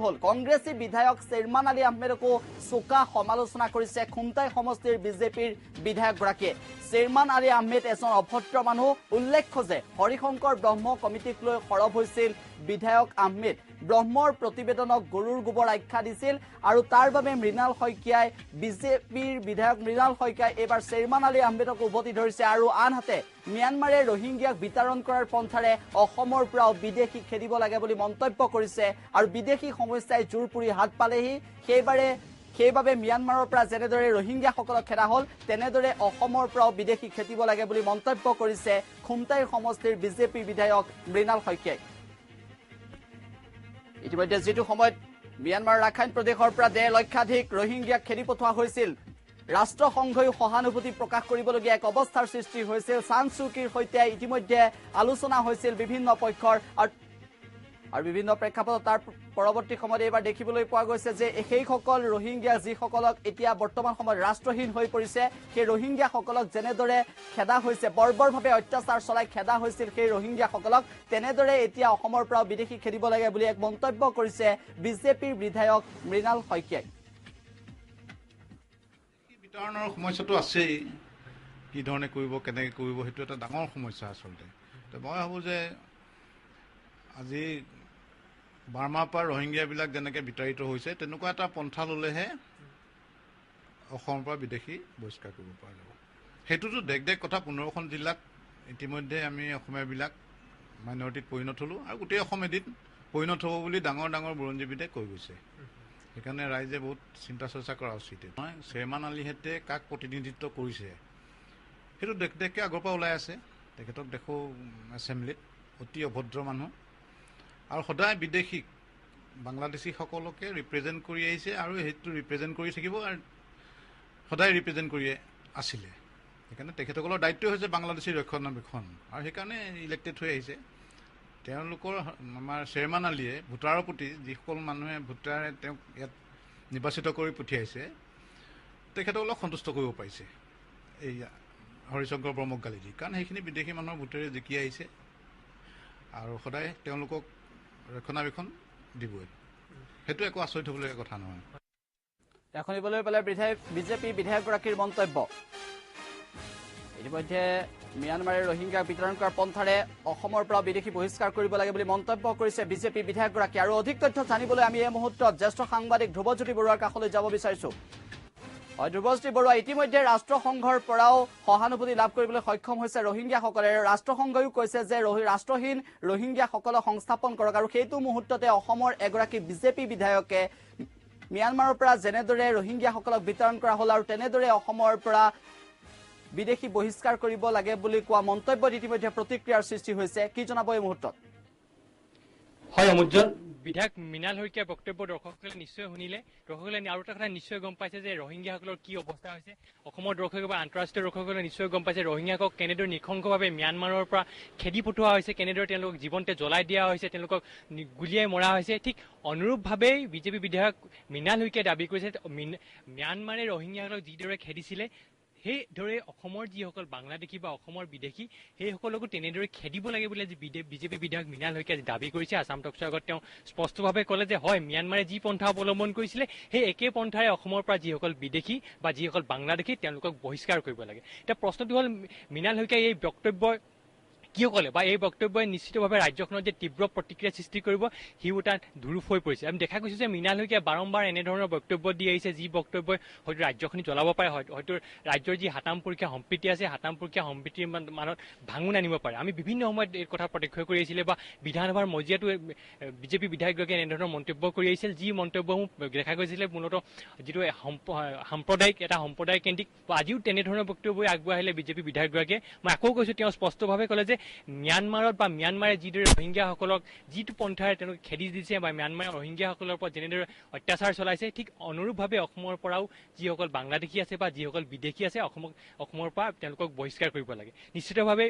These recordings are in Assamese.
হল কংগ্ৰেছী বিধায়ক শ্বেৰমান আলী আহমেদকো চোকা সমালোচনা কৰিছে খুমটাই সমষ্টিৰ বিজেপিৰ বিধায়কগৰাকীয়ে। শ্বেৰমান আলী আহমেদ এজন অভদ্ৰ মানুহ। উল্লেখ্য যে হৰিশংকৰ ব্ৰহ্ম কমিটিক লৈ সৰব হৈছিল বিধায়ক আহমেদ। ব্ৰহ্মৰ প্ৰতিবেদনক গৰুৰ গোবৰ আখ্যা দিছিল আৰু তাৰ বাবে মৃণাল শইকীয়াই বিজেপিৰ বিধায়ক মৃণাল শইকীয়াই এইবাৰ শ্বেৰমান আলী আহমেদক উভতি ধৰিছে আৰু আনহাতে ম্যানমাৰে ৰোহিংগিয়াক বিতৰণ কৰাৰ পন্থাৰে অসমৰ পৰাও বিদেশী খেদিব লাগে বুলি মন্তব্য কৰিছে আৰু বিদেশী সমস্যাই জোৰ পুৰি হাত পালেহি সেইবাবে ম্যানমাৰৰ পৰা যেনেদৰে ৰোহিংগিয়াসকলক খেদা হ'ল তেনেদৰে অসমৰ পৰাও বিদেশী খেদিব লাগে বুলি মন্তব্য কৰিছে খুমটাই সমষ্টিৰ বিজেপি বিধায়ক মৃণাল শইকীয়াই। ইতিমধ্যে যেটো সময়ত ম্যানমাৰ ৰাখাইন প্ৰদেশৰ পৰা ১.৫ লক্ষাধিক ৰোহিংগিয়াক খেদি পঠোৱা হৈছিল ৰাষ্ট্ৰসংঘই সহানুভূতি প্ৰকাশ কৰিবলগীয়া এক অৱস্থাৰ সৃষ্টি হৈছিল। চান চুকিৰ সৈতে ইতিমধ্যে আলোচনা হৈছিল বিভিন্ন পক্ষৰ আৰু বিভিন্ন প্ৰেক্ষাপটত তাৰ পৰৱৰ্তী সময়ত এইবাৰ দেখিবলৈ পোৱা গৈছে যে সেইসকল ৰোহিংগিয়া যিসকলক এতিয়া বৰ্তমান সময়ত ৰাষ্ট্ৰহীন হৈ পৰিছে সেই ৰোহিংগিয়াসকলক যেনেদৰে খেদা হৈছে বৰ্বৰভাৱে অত্যাচাৰ চলাই খেদা হৈছিল সেই ৰোহিংগিয়াসকলক তেনেদৰে এতিয়া অসমৰ পৰাও বিদেশী খেদিব লাগে বুলি এক মন্তব্য কৰিছে বিজেপিৰ বিধায়ক মৃণাল শইকীয়াই। বিতৰণৰ সমস্যাটো আছেই, কি ধৰণে কৰিব কেনেকৈ কৰিব সেইটো এটা ডাঙৰ সমস্যা আচলতে। তো মই ভাবোঁ যে আজি বাৰ্মাৰ পৰা ৰোহিংগিয়াবিলাক যেনেকৈ বিতাড়িত হৈছে তেনেকুৱা এটা পন্থা ল'লেহে অসমৰ পৰা বিদেশী বহিষ্কাৰ কৰিব পৰা যাব। সেইটোতো দেখ কথা 15খন জিলাত ইতিমধ্যে আমি অসমীয়াবিলাক মাইনৰিটিত পৰিণত হ'লোঁ আৰু গোটেই অসম এদিন পৰিণত হ'ব বুলি ডাঙৰ ডাঙৰ বুৰঞ্জীবিদে কৈ গৈছে। সেইকাৰণে ৰাইজে বহুত চিন্তা চৰ্চা কৰা উচিত। নহয় শ্বেৰমান আলীহেঁতে কাক প্ৰতিনিধিত্ব কৰিছে সেইটো দেখকৈ আগৰ পৰা ওলাই আছে। তেখেতক দেখোঁ এছেম্বলিত অতি অভদ্ৰ মানুহ আৰু সদায় বিদেশীক বাংলাদেশীসকলকে ৰিপ্ৰেজেণ্ট কৰি আহিছে আৰু সেইটো ৰিপ্ৰেজেণ্ট কৰি থাকিব আৰু সদায় ৰিপ্ৰেজেণ্ট কৰিয়ে আছিলে। সেইকাৰণে তেখেতসকলৰ দায়িত্ব হৈছে বাংলাদেশীৰ ৰক্ষণাবেক্ষণ আৰু সেইকাৰণে ইলেক্টেড হৈ আহিছে। তেওঁলোকৰ আমাৰ শ্বেৰমান আলীয়ে ভোটাৰৰ প্ৰতি যিসকল মানুহে ভোটাৰে তেওঁক ইয়াত নিৰ্বাচিত কৰি পঠিয়াইছে তেখেতসকলক সন্তুষ্ট কৰিব পাৰিছে এই হৰিশংকৰ ব্ৰহ্মক গালি দি, কাৰণ সেইখিনি বিদেশী মানুহৰ ভোটেৰে জিকি আহিছে আৰু সদায় তেওঁলোকক ৰক্ষণাবেক্ষণ দিবই। সেইটো একো আচৰিত হ'বলগীয়া কথা নহয়। শুনিবলৈ পালে বিজেপি বিধায়কগৰাকীৰ মন্তব্য। ইতিমধ্যে ম্যানমাৰে ৰোহিংগিয়াক বিতৰণ কৰাৰ পন্থাৰে অসমৰ পৰা বিদেশী বহিষ্কাৰ কৰিব লাগে বুলি মন্তব্য কৰিছে বিজেপি বিধায়কগৰাকী। আৰু অধিক তথ্য জানিবলৈ আমি এই মুহূৰ্তত জ্যেষ্ঠ সাংবাদিক ধ্ৰুৱজ্যোতি বৰুৱাৰ কাষলৈ যাব বিচাৰিছো। ধ্ৰুৱজ্যোতি বৰুৱা, ইতিমধ্যে ৰাষ্ট্ৰসংঘৰ পৰাও সহানুভূতি লাভ কৰিবলৈ সক্ষম হৈছে ৰোহিংগিয়াসকলে। ৰাষ্ট্ৰসংঘইও কৈছে যে ৰাষ্ট্ৰহীন ৰোহিংগিয়াসকলক সংস্থাপন কৰক আৰু সেইটো মুহূৰ্ততে অসমৰ এগৰাকী বিজেপি বিধায়কে ম্যানমাৰৰ পৰা যেনেদৰে ৰোহিংগিয়াসকলক বিতৰণ কৰা হ'ল আৰু তেনেদৰে অসমৰ পৰা বিদেশী বহিষ্কাৰ কৰিব লাগে বুলি কোৱা মন্তব্যত ইতিমধ্যে প্ৰতিক্ৰিয়াৰ সৃষ্টি হৈছে। কি জনাব এই মুহূৰ্তত? হয় অমুজ্জ্বল, বিধায়ক মৃণাল শইকীয়াৰ বক্তব্য দৰ্শকসকলে নিশ্চয় শুনিলে। দৰ্শকসকলে আৰু এটা কথা নিশ্চয় গম পাইছে যে ৰোহিংগিয়াসকলৰ কি অৱস্থা হৈছে। অসমৰ দৰ্শক বা আন্তঃৰাষ্ট্ৰীয় দৰ্শকসকলে নিশ্চয় গম পাইছে ৰোহিংগিয়াকক কেনেদৰে নৃশংসভাৱে ম্যানমাৰৰ পৰা খেদি পঠোৱা হৈছে, কেনেদৰে তেওঁলোকক জীৱনতে জ্বলাই দিয়া হৈছে, তেওঁলোকক গুলিয়াই মৰা হৈছে। ঠিক অনুৰূপভাৱেই বিজেপি বিধায়ক মৃণাল শইকীয়াই দাবী কৰিছে ম্যানমাৰে ৰোহিংগিয়াসকলক যিদৰে খেদিছিলে সেইদৰে অসমৰ যিসকল বাংলাদেশী বা অসমৰ বিদেশী সেইসকলকো তেনেদৰে খেদিব লাগে বুলি আজি বিজেপি বিধায়ক মৃণাল শইকীয়াই দাবী কৰিছে। আছাম টকছৰ আগত তেওঁ স্পষ্টভাৱে ক'লে যে হয় ম্যানমাৰে যি পন্থা অৱলম্বন কৰিছিলে সেই একে পন্থাৰে অসমৰ পৰা যিসকল বিদেশী বা যিসকল বাংলাদেশী তেওঁলোকক বহিষ্কাৰ কৰিব লাগে। এতিয়া প্ৰশ্নটো হ'ল মৃণাল শইকীয়াই এই বক্তব্য কিয় ক'লে বা এই বক্তব্যই নিশ্চিতভাৱে ৰাজ্যখনত যে তীব্ৰ প্ৰতিক্ৰিয়া সৃষ্টি কৰিব সিও তাত ধুৰুপ হৈ পৰিছে। আমি দেখা গৈছে যে মৃণাল শইকীয়াই বাৰম্বাৰ এনেধৰণৰ বক্তব্য দি আহিছে যি বক্তব্যই হয়তো ৰাজ্যখনি জ্বলাব পাৰে, হয়তো ৰাজ্যৰ যি হাতাম পৰীক্ষা সম্প্ৰীতি আছে হাতাম পৰীক্ষা সম্প্ৰীতিৰ মানত ভাঙোন আনিব পাৰে। আমি বিভিন্ন সময়ত এই কথা প্ৰত্যক্ষ কৰি আহিছিলে বা বিধানসভাৰ মজিয়াতো বিজেপি বিধায়কগৰাকীয়ে এনেধৰণৰ মন্তব্য কৰি আহিছিল যি মন্তব্যসমূহ দেখা গৈছিলে মূলতঃ যিটো সাম্প্ৰদায়িক কেন্দ্ৰিক আজিও তেনেধৰণৰ বক্তব্য আগবঢ়াইলে বিজেপি বিধায়কগৰাকীয়ে। মই আকৌ কৈছোঁ তেওঁ স্পষ্টভাৱে ক'লে যে ম্যানমাৰে যিদৰে ৰোহিংগিয়াসকলক যিটো পন্থাৰে তেওঁলোকে খেদি দিছে বা ম্যানমাৰে ৰোহিংগিয়াসকলৰ পৰা যেনেদৰে অত্যাচাৰ চলাইছে ঠিক অনুৰূপভাৱে অসমৰ পৰাও যিসকল বাংলাদেশী আছে বা যিসকল বিদেশী আছে অসমৰ পৰা তেওঁলোকক বহিষ্কাৰ কৰিব লাগে। নিশ্চিতভাৱে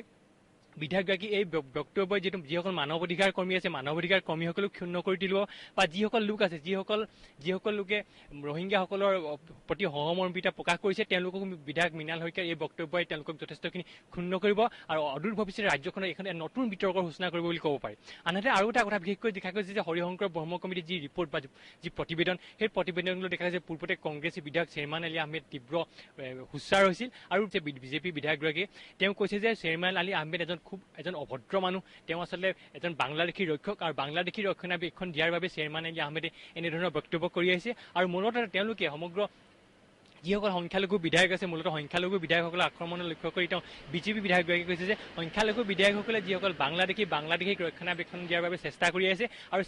বিধায়কগৰাকী এই বক্তব্যই যিসকল মানৱ অধিকাৰ কৰ্মী আছে মানৱ অধিকাৰ কৰ্মীসকলক ক্ষুণ্ণ কৰি তুলিব বা যিসকল লোক আছে যিসকল লোকে ৰোহিংগাসকলৰ প্ৰতি সহমৰ্মিতা প্ৰকাশ কৰিছে তেওঁলোকক বিধায়ক মৃণাল শইকীয়াৰ এই বক্তব্যই তেওঁলোকক যথেষ্টখিনি ক্ষুণ্ণ কৰিব আৰু অদূৰ ভৱিষ্যতে ৰাজ্যখনৰ এখন নতুন বিতৰ্কৰ সূচনা কৰিব বুলি ক'ব পাৰি। আনহাতে আৰু এটা কথা বিশেষকৈ দেখা গৈছে যে হৰিশংকৰ ব্ৰহ্ম কমিটিৰ যি ৰিপৰ্ট বা যি প্ৰতিবেদন সেই প্ৰতিবেদনলৈ দেখা গৈছে পূৰ্বতে কংগ্ৰেছী বিধায়ক শ্বেৰমান আলী আহমেদ তীব্ৰ হুঁচাৰ হৈছিল আৰু বিজেপি বিধায়কগৰাকীয়ে তেওঁ কৈছে যে শ্বেৰমান আলী আহমেদ এজন অভদ্ৰ মানুহ, তেওঁ আচলতে এজন বাংলাদেশী ৰক্ষক আৰু বাংলাদেশী ৰক্ষণাবেক্ষণ দিয়াৰ বাবে শ্বেৰমান আলী আহমেদে এনেধৰণৰ বক্তব্য কৰি আহিছে আৰু মূলতঃ তেওঁলোকে সমগ্ৰ যিসকল সংখ্যালঘু বিধায়ক আছে মূলতঃ সংখ্যালঘু বিধায়কসকলক আক্ৰমণৰ লক্ষ্য কৰি তেওঁ বিজেপি বিধায়কগৰাকীয়ে কৈছে যে সংখ্যালঘু বিধায়কসকলে যিসকল বাংলাদেশীক ৰক্ষণাবেক্ষণ দিয়াৰ বাবে চেষ্টা কৰি আছে আৰু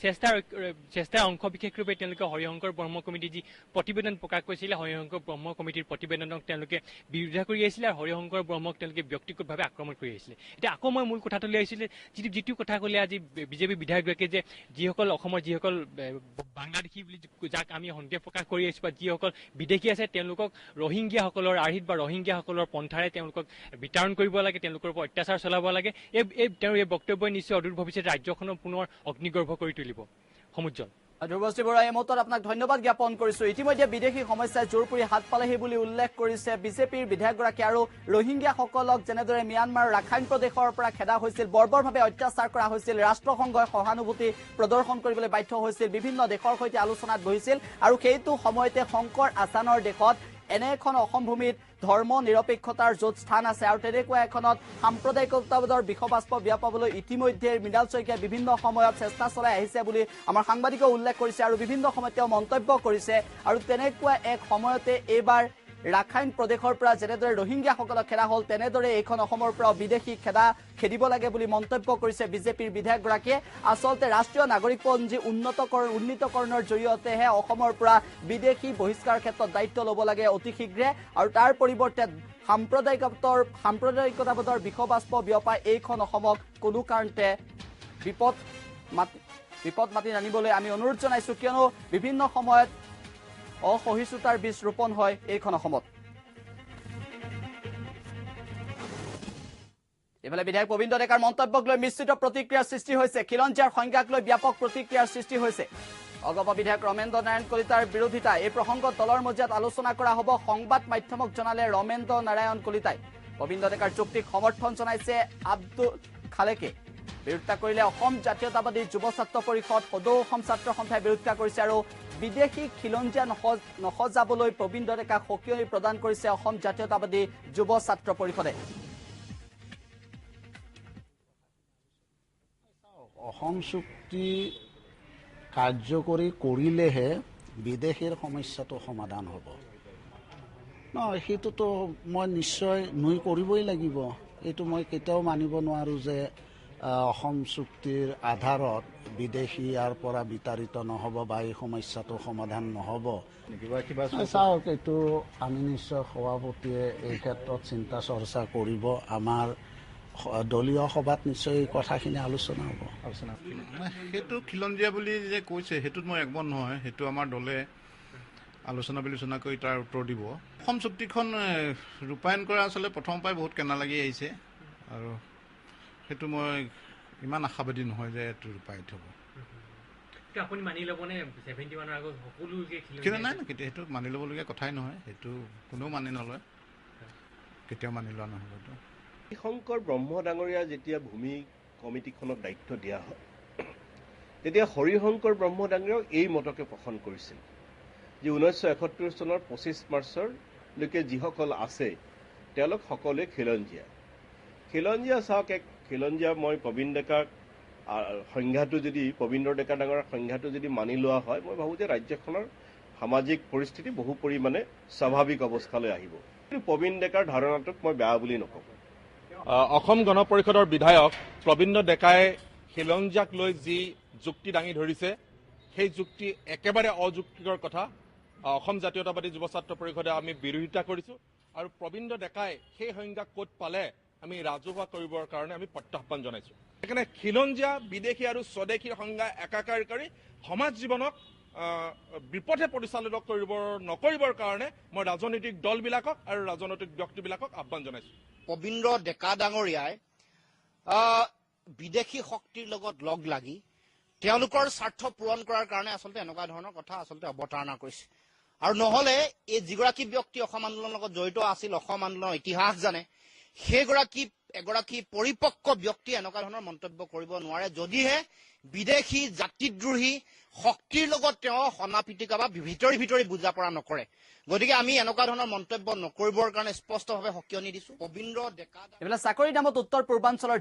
চেষ্টাৰ অংশ বিশেষৰূপে তেওঁলোকে হৰিশংকৰ ব্ৰহ্ম কমিটিৰ যি প্ৰতিবেদন প্ৰকাশ কৰিছিলে হৰিশংকৰ ব্ৰহ্ম কমিটিৰ প্ৰতিবেদনক তেওঁলোকে বিৰোধিতা কৰি আহিছিলে আৰু হৰিশংকৰ ব্ৰহ্মক তেওঁলোকে ব্যক্তিগতভাৱে আক্ৰমণ কৰি আহিছিলে। এতিয়া আকৌ মই মূল কথাটো লৈ আহিছিলে যিটো কথা ক'লে আজি বিজেপি বিধায়কগৰাকীয়ে যে যিসকল অসমৰ যিসকল বাংলাদেশী বুলি যাক আমি সন্দেহ প্ৰকাশ কৰি আহিছোঁ বা যিসকল বিদেশী আছে তেওঁলোকক ৰোহিংগীয়াসকলৰ আৰ্হিত বা ৰোহিংগীয়াসকলৰ পন্থাৰে তেওঁলোকক বিতৰণ কৰিব লাগে, তেওঁলোকৰ ওপৰত অত্যাচাৰ চলাব লাগে। তেওঁৰ এই বক্তব্যই নিশ্চয় অদূৰ ভৱিষ্যতে ৰাজ্যখনক পুনৰ অগ্নিগৰ্ভ কৰি তুলিব। সমুজ্জ্বল ধ্ৰুৱশ্ৰী বৰুৱা, এই মুহূৰ্তত আপোনাক ধন্যবাদ জ্ঞাপন কৰিছো। ইতিমধ্যে বিদেশী সমস্যাই জোৰ পৰি হাত পালেহি বুলি উল্লেখ কৰিছে বিজেপিৰ বিধায়কগৰাকী আৰু ৰোহিংগীয়াসকলক যেনেদৰে ম্যানমাৰ ৰাখাইন প্ৰদেশৰ পৰা খেদা হৈছিল, বৰ্বৰভাৱে অত্যাচাৰ কৰা হৈছিল, ৰাষ্ট্ৰসংঘই সহানুভূতি প্ৰদৰ্শন কৰিবলৈ বাধ্য হৈছিল, বিভিন্ন দেশৰ সৈতে আলোচনাত বহিছিল আৰু সেইটো সময়তে শংকৰ আচানৰ দেশত এনে এখন অসম ভূমিত ধৰ্ম নিৰপেক্ষতাৰ য'ত স্থান আছে আৰু তেনেকুৱা এখনত সাম্প্ৰদায়িকতাবাদৰ বিষবাষ্প বিয়পাবলৈ ইতিমধ্যে মৃণাল শইকীয়াই বিভিন্ন সময়ত চেষ্টা চলাই আহিছে বুলি আমাৰ সাংবাদিকে উল্লেখ কৰিছে আৰু বিভিন্ন সময়ত তেওঁ মন্তব্য কৰিছে আৰু তেনেকুৱা এক সময়তে এইবাৰ ৰাখাইন প্ৰদেশৰ পৰা যেনেদৰে ৰোহিংগীয়াসকলক খেদা হ'ল তেনেদৰে এইখন অসমৰ পৰা বিদেশী খেদিব লাগে বুলি মন্তব্য কৰিছে বিজেপিৰ বিধায়কগৰাকীয়ে। আচলতে ৰাষ্ট্ৰীয় নাগৰিকপঞ্জী উন্নীতকৰণৰ জৰিয়তেহে অসমৰ পৰা বিদেশী বহিষ্কাৰ ক্ষেত্ৰত দায়িত্ব ল'ব লাগে অতি শীঘ্ৰে আৰু তাৰ পৰিৱৰ্তে সাম্প্ৰদায়িকতাবাদৰ বিষবাষ্প বিয়পাই এইখন অসমক কোনো কাৰণতে বিপদ মাতি নানিবলৈ আমি অনুৰোধ জনাইছো, কিয়নো বিভিন্ন সময়ত অসহিষ্ণুতাৰ বীজ ৰোপণ হয় এইখন অসমত। ইফালে বিধায়ক প্ৰবীণ ডেকাৰ মন্তব্যক লৈ মিশ্ৰিত প্ৰতিক্ৰিয়াৰ সৃষ্টি হৈছে। খিলঞ্জীয়াৰ সংখ্যাক লৈ ব্যাপক প্ৰতিক্ৰিয়াৰ সৃষ্টি হৈছে। অগপ বিধায়ক ৰমেন্দ্ৰ নাৰায়ণ কলিতাৰ বিৰোধিতা এই প্ৰসংগত দলৰ মজিয়াত আলোচনা কৰা হ'ব, সংবাদ মাধ্যমক জনালে ৰমেন্দ্ৰ নাৰায়ণ কলিতাই। প্ৰবীণ ডেকাৰ যুক্তিক সমৰ্থন জনাইছে আব্দুল খালেকে। বিৰোধিতা কৰিলে অসম জাতীয়তাবাদী যুৱ ছাত্ৰ পৰিষদ, সদৌ অসম ছাত্ৰ সন্থাই বিৰোধিতা কৰিছে আৰু বিদেশী খিলঞ্জীয়া নসজাবলৈ প্ৰবীণ ডেকাক সকিয়নি প্ৰদান কৰিছে অসম জাতীয়তাবাদী যুৱ ছাত্ৰ পৰিষদে। অসম চুক্তি কাৰ্যকৰী কৰিলেহে বিদেশীৰ সমস্যাটো সমাধান হ'ব। সেইটোতো মই নিশ্চয় নুই কৰিবই লাগিব। এইটো মই কেতিয়াও মানিব নোৱাৰোঁ যে অসম চুক্তিৰ আধাৰত বিদেশী ইয়াৰ পৰা বিতাড়িত নহ'ব বা এই সমস্যাটো সমাধান নহ'ব। চাওক, এইটো আমি নিশ্চয় সভাপতিয়ে এই ক্ষেত্ৰত চিন্তা চৰ্চা কৰিব। আমাৰ দলীয় সভাত নিশ্চয় এই কথাখিনি আলোচনা হ'ব। সেইটো খিলঞ্জীয়া বুলি যে কৈছে সেইটোত মই একমত নহয়। সেইটো আমাৰ দলে আলোচনা বিলোচনা কৰি তাৰ উত্তৰ দিব। অসম চুক্তিখন ৰূপায়ণ কৰা আচলতে প্ৰথমৰ পৰাই বহুত কেনা লাগি আহিছে আৰু সেইটো মই ইমান আশাবাদী নহয় যে এইটো ৰূপায়িত হ'ব। আপুনি মানি ল'বনে 71 আগত সকলোকে কিন্তু নাই সেইটো মানি ল'বলগীয়া কথাই নহয়। সেইটো কোনেও মানি নলয়, কেতিয়াও মানি লোৱা নহ'ব। এইটো শংকৰ ব্ৰহ্ম ডাঙৰীয়া যেতিয়া ভূমি কমিটিখনক দায়িত্ব দিয়া হয় তেতিয়া হৰিশংকৰ ব্ৰহ্ম ডাঙৰীয়াও এই মতকে পোষণ কৰিছিল যে 1971 চনৰ 25 মাৰ্চলৈকে যিসকল আছে তেওঁলোক সকলোৱে খিলঞ্জীয়া চাওক, এক খিলঞ্জীয়া মই প্ৰবীণ ডেকাক সংজ্ঞাটো যদি প্ৰবীণৰ ডেকা ডাঙৰ সংজ্ঞাটো যদি মানি লোৱা হয়, মই ভাবোঁ যে ৰাজ্যখনৰ সামাজিক পৰিস্থিতি বহু পৰিমাণে স্বাভাৱিক অৱস্থালৈ আহিব। কিন্তু প্ৰবীণ ডেকাৰ ধাৰণাটোক মই বেয়া বুলি নকওঁ। অসম গণ পৰিষদৰ বিধায়ক প্ৰবীণ ডেকাই খিলঞ্জীয়াক লৈ যি যুক্তি দাঙি ধৰিছে সেই যুক্তি একেবাৰে অযুক্তিকৰ কথা। অসম জাতীয়তাবাদী যুৱ ছাত্ৰ পৰিষদে আমি বিৰোধিতা কৰিছোঁ আৰু প্ৰবীণ ডেকাই সেই সংজ্ঞা ক'ত পালে আমি ৰাজহুৱা কৰিবৰ কাৰণে আমি প্ৰত্যাহ্বান জনাইছোঁ। সেইকাৰণে খিলঞ্জীয়া, বিদেশী আৰু স্বদেশীৰ সংজ্ঞা একাকাৰ কৰি সমাজ জীৱনক বিপথে পৰিচালিত নকৰিবৰ কাৰণে মই ৰাজনৈতিক দলবিলাকক আৰু ৰাজনৈতিক ব্যক্তিবিলাকক আহ্বান জনাইছোঁ। প্ৰবীণ ডেকা ডাঙৰীয়াই বিদেশী শক্তিৰ লগত লগ লাগি তেওঁলোকৰ স্বাৰ্থ পূৰণ কৰাৰ কাৰণে আচলতে এনেকুৱা ধৰণৰ কথা আচলতে অৱতাৰণা কৰিছে আৰু নহলে এই যিগৰাকী ব্যক্তি অসম আন্দোলনৰ লগত জড়িত আছিল অসম আন্দোলনৰ ইতিহাস জানে এগৰাকী পৰিপক্ক ব্যক্তি এনেকুৱা ধৰণৰ মন্তব্য কৰিব নোৱাৰে যদিহে বিদেশী জাতিদ্ৰোহী শক্তিৰ লগত তেওঁ সনাপিটিকা বা ভিতৰি বুজা পৰা নকৰে গতিকে আমি এনেকুৱা ধৰণৰ মন্তব্য নকৰিবৰ কাৰণে স্পষ্টভাৱে সকিয়নি দিছো। পবিন্দ্ৰ ডেকা এইবিলাক চাকৰিৰ নামত উত্তৰ পূৰ্বাঞ্চলৰ